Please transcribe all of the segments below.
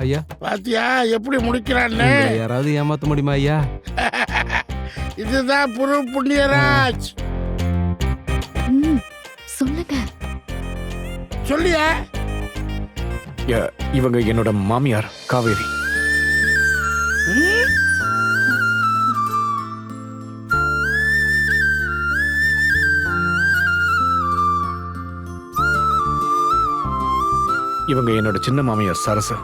ஐயா பாத்தியா எப்படி முடிக்கிறான்னு? உங்களை யாராவது ஏமாத்த முடியுமா ஐயா? இதுதான் புரு புண்ணியராஜ். சொல்லுங்க. சொல்லியா? இவங்க என்னோட மாமியார் காவேரி. இவங்க என்னோட சின்ன மாமியார் சரசு.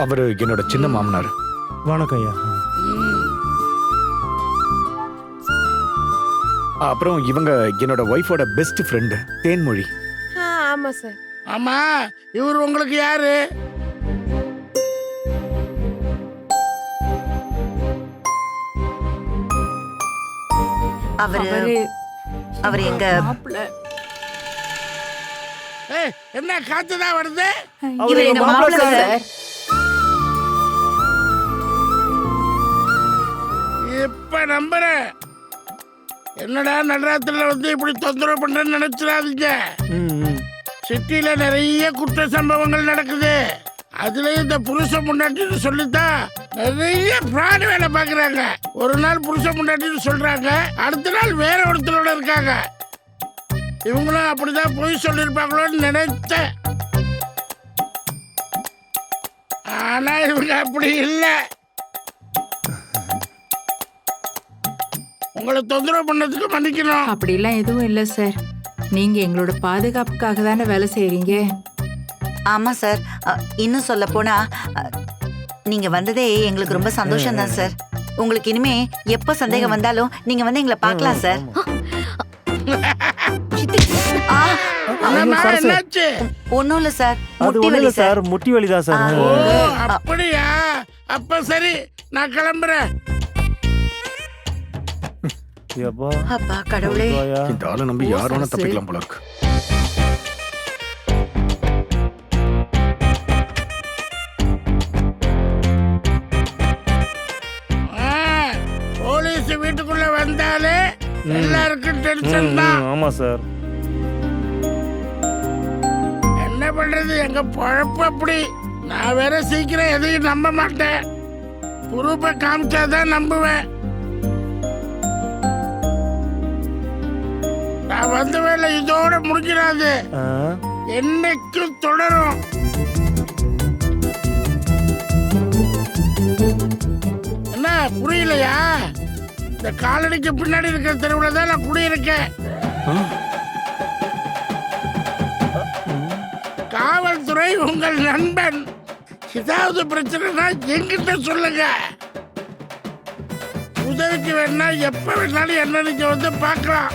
அவரு என்னோட சின்ன மாமனார். வணக்கம் ஐயா. அப்புறம் இவங்க என்னோட ஒய்ஃபோட பெஸ்ட் ஃப்ரெண்டு தேன்மொழி. ஆமா சார். ஆமா, இவர் உங்களுக்கு யாரு? அவர் எங்க ஏய், என்ன காத்துதான் வருது? அவர் எங்க மாப்பிள்ளை சார். இப்ப நம்புறேன். என்னடா நடுராத்திரில வந்து இப்படி தொந்தரவு பண்றேன்னு நினைச்சிடாதீங்க. சிட்டில நிறைய குற்ற சம்பவங்கள் நடக்குது. அதுலயும் இந்த புருஷ முன்னாடின்னு சொல்லித்தான் நிறைய பிராடு வேலை பாக்குறாங்க. ஒரு நாள் புருஷ முன்னாடின்னு சொல்றாங்க, அடுத்த நாள் வேற ஒருத்தரோட இருக்காங்க. இவங்களும் அப்படிதான் போய் சொல்லிருப்பாங்களோன்னு நினைச்சேன். ஆனா இவங்க அப்படி இல்லை. உங்களை தொந்தரவு பண்ணதுக்கு மன்னிக்கணும். அப்படிலாம் எதுவும் இல்லை சார். நீங்க எங்களோட பாதுகாப்புக்காக தானே வேலை செய்றீங்க. ஆமா சார். இன்னும் சொல்ல போனா நீங்க வந்ததே எங்களுக்கு ரொம்ப சந்தோஷம் தான் சார். உங்களுக்கு இனிமே எப்ப சந்தேகம் வந்தாலும் நீங்க வந்து எங்களை பார்க்கலாம் சார். என்னாச்சு? ஒண்ணும் இல்ல சார், அது ஒண்ணும் இல்ல சார், முட்டி வலிதான் சார். ஓ, அப்படியா? அப்ப சரி, நான் கிளம்புறேன். அப்பா கடவுளே, இந்த ஆளை நம்பி யார் வேணா தப்பிக்கலாம் போல இருக்கு. போலீஸ் வீட்டுக்குள்ள வந்தாலே எல்லாருக்கும் டென்ஷன் தான். ஆமா சார். என்ன பண்றது, எங்க பொழப்பு அப்படி. நான் வேற சீக்கிரம் எதையும் நம்ப மாட்டேன். புரூப்பை காமிச்சாதான் நம்புவேன். நான் வந்த வேலை இதோட முடிஞ்சிடாது, என்னைக்கும் தொடரும். என்ன புரியலையா? இந்த காலனிக்கு பின்னாடி இருக்கிற தெருவுல தான் நான் குடியிருக்கேன். காவல்துறை உங்கள் நண்பன். ஏதாவது பிரச்சனைனா என்கிட்ட சொல்லுங்க. உதவிக்கு வேணா எப்ப வேணாலும் என்ன நீங்க வந்து பார்க்கலாம்.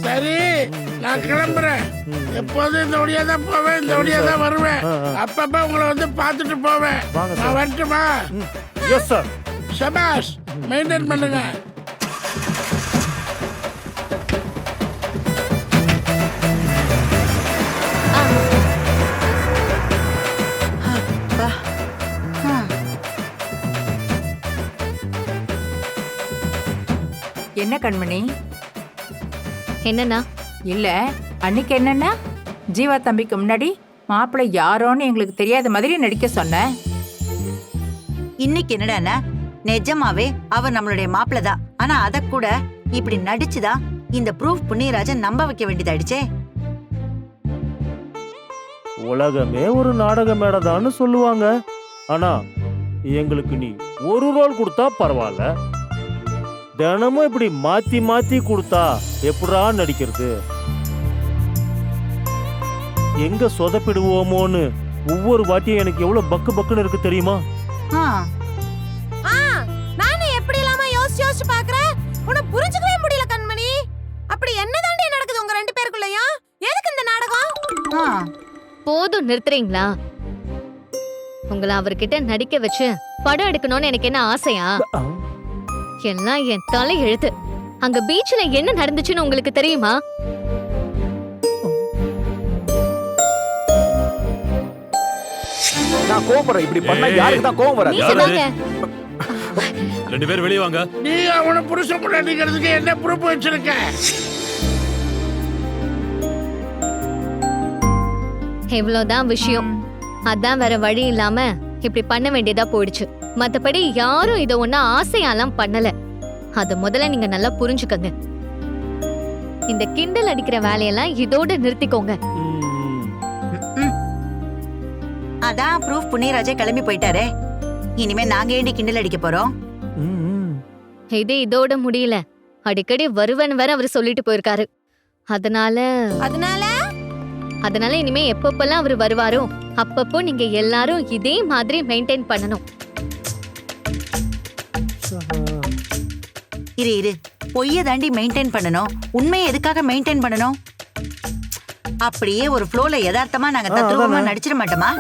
சரி, நான் கிளம்புறேன். எப்போதும் இந்த வழியா தான் போவேன், இந்த வழியா தான் வருவேன். அப்பப்ப உங்களை வந்து பார்த்துட்டு போவேன். நான் வரட்டுமா? Yes sir. சபாஷ், மெயின்டைன் பண்ணுங்க. என்ன கண்மணி? என்னன்னா? இல்ல, அன்னைக்கு என்னன்னா ஜீவா தம்பிக்கு முன்னாடி மாப்பிள்ளை யாரோன்னு எங்களுக்கு தெரியாத மாதிரி நடிக்க சொன்ன. இன்னைக்கு என்னடானா நிஜமாவே அவர் நம்மளுடைய மாப்பிள்ளை தான். ஆனா அத கூட இப்படி நடிச்சுதான் இந்த ப்ரூஃப் புண்ணியராஜன் நம்ப வைக்க வேண்டியதாயிடுச்சே. உலகமே ஒரு நாடக மேடதான்னு சொல்லுவாங்க. ஆனா எங்களுக்கு நீ ஒரு ரோல் கொடுத்தா பரவாயில்ல, தினமும் இப்படி மாத்தி மாத்தி கொடுத்தா எப்படா நடிக்கிறது? எங்க சொதப்பிடுவோமோன்னு ஒவ்வொரு வாட்டியும் எனக்கு எவ்வளவு பக்கு பக்குன்னு இருக்கு தெரியுமா? நானும் எப்படி இல்லாம யோசிச்சு பாக்குறேன். உன்னை புரிஞ்சுக்கவே முடியல கண்மணி. அப்படி என்னதாண்டி நடக்குது உங்க ரெண்டு பேருக்குள்ளயும்? எதுக்கு இந்த நாடகம்? போதும், நிறுத்துறீங்களா? உங்களை அவர்கிட்ட நடிக்க வச்சு படம் எடுக்கணும்னு எனக்கு என்ன ஆசையா? எல்லாம் என் தலை எழுத்து. அங்க பீச்ல என்ன நடந்துச்சுன்னு உங்களுக்கு தெரியுமா? நான் கோபப்படுறேன். இப்படி பண்ணா யாருக்கு தான் கோபம் வராது? 2 பேரும் வெளியே வாங்க. நீ அவனை புருஷன் பொண்டாட்டிக்கிறதுக்கு என்ன ப்ரூஃப் வச்சிருக்க? இவ்வளவுதான் விஷயம். அதான் வேற வழி இல்லாம இப்படி பண்ண வேண்டியதா போயிடுச்சு. மத்தபடி யாரும் இத ஒண்ணு ஆசையாலாம் பண்ணல. அத முதல்ல நீங்க நல்லா புரிஞ்சுக்கங்க. இந்த கிண்டல் அடிக்கிற வேலையெல்லாம் இதோட நிறுத்திக்கோங்க. அதான் ப்ரூஃப் புண்ணியராஜே கிளம்பி போயிட்டாரே. இனிமே நாங்க ஏண்டி கிண்டல் அடிக்க போறோம்? இது இதோட முடியல. அடிக்கடி வருவன் வேற அவர் சொல்லிட்டு போயிருக்காரு. அதனால அதனால இனிமே எப்பப்பெல்லாம் அவர் வருவாரோ அப்பப்போ நீங்க எல்லாரும் இதே மாதிரி மெயின்டைன் பண்ணணும். இரு பொய்ய தாண்டி மெயின்டைன் பண்ணணும். உண்மையை எதுக்காக மெயின்டைன் பண்ணணும்? அப்படியே ஒரு ஃப்ளோல யதார்த்தமா நாங்க தத்ரூபமா நடிச்சிட மாட்டோமா?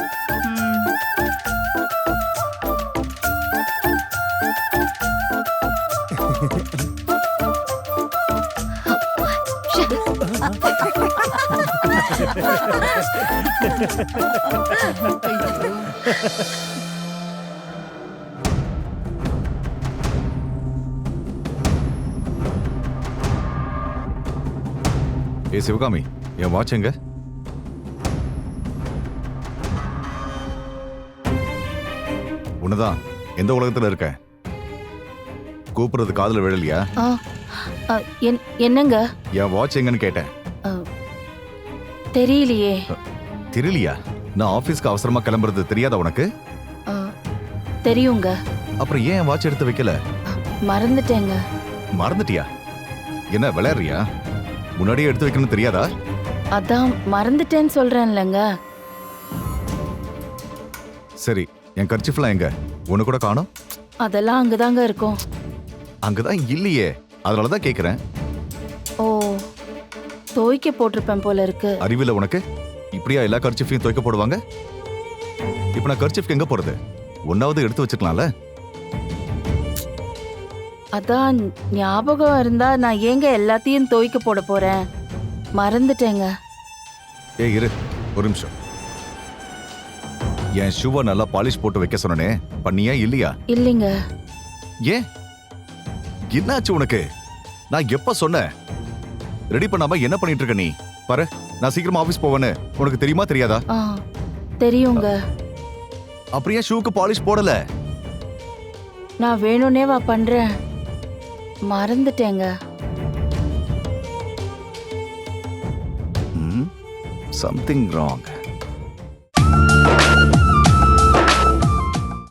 ஏ சிவகாமி, என் வாட்ச் எங்க? உன்னதான். எந்த உலகத்துல இருக்க? கூப்பிடுறது காதுல விழலையா? என்னங்க? என் வாட்ச் எங்கன்னு கேட்டேன். தெரியலையே. தெரியலையா? நான் ஆபீஸ்க்கு அவசரமா கிளம்புறது தெரியாதா உனக்கு? தெரியுங்க. அப்புறம் ஏன் வாட்ச் எடுத்து வைக்கல? மறந்துட்டேங்க. மறந்துட்டியா? என்ன விளையாடுறியா? முன்னாடியே எடுத்து வைக்கணும்னு தெரியாதா? அதான் மறந்துட்டேன்னு சொல்றேன்லங்க. சரி, என் கர்ச்சிஃப்லாம் எங்க? ஒண்ணு கூட காணோம். அதெல்லாம் அங்கதாங்க இருக்கும். அங்கதான் இல்லையே, அதனாலதான் கேக்குறேன். ஓ, துவைக்க போட்டிருப்பேன் போல இருக்கு. அறிவில உனக்கு? இப்படியா எல்லா கர்ச்சிஃபையும் துவைக்க போடுவாங்க? இப்ப நான் கர்ச்சிஃப்க்கு எங்க போறது? ஒன்னாவது எடுத்து வச்சுக்கலாம்ல. அதான் ஞாபகம் இருந்தா நான் ஏங்க எல்லாத்தையும் துவைக்க போட போறேன். மறந்துட்டேங்க. ஏய் இரு ஒரு நிமிஷம். என் ஷூவை நல்லா பாலிஷ் போட்டு வைக்க சொன்னனே, பண்ணியா இல்லையா? இல்லைங்க. ஏன்? என்னாச்சு உனக்கு? நான் எப்ப சொன்னேன்? ரெடி பண்ணாம என்ன பண்ணிட்டு இருக்க நீ? பாரு, நான் சீக்கிரமா ஆபீஸ் போவேன்னு உனக்கு தெரியுமா தெரியாதா? தெரியுங்க. அப்படியே ஷூக்கு பாலிஷ் போடல? நான் வேணும்னேவா பண்றேன். மறந்துட்டேங்க. Something wrong.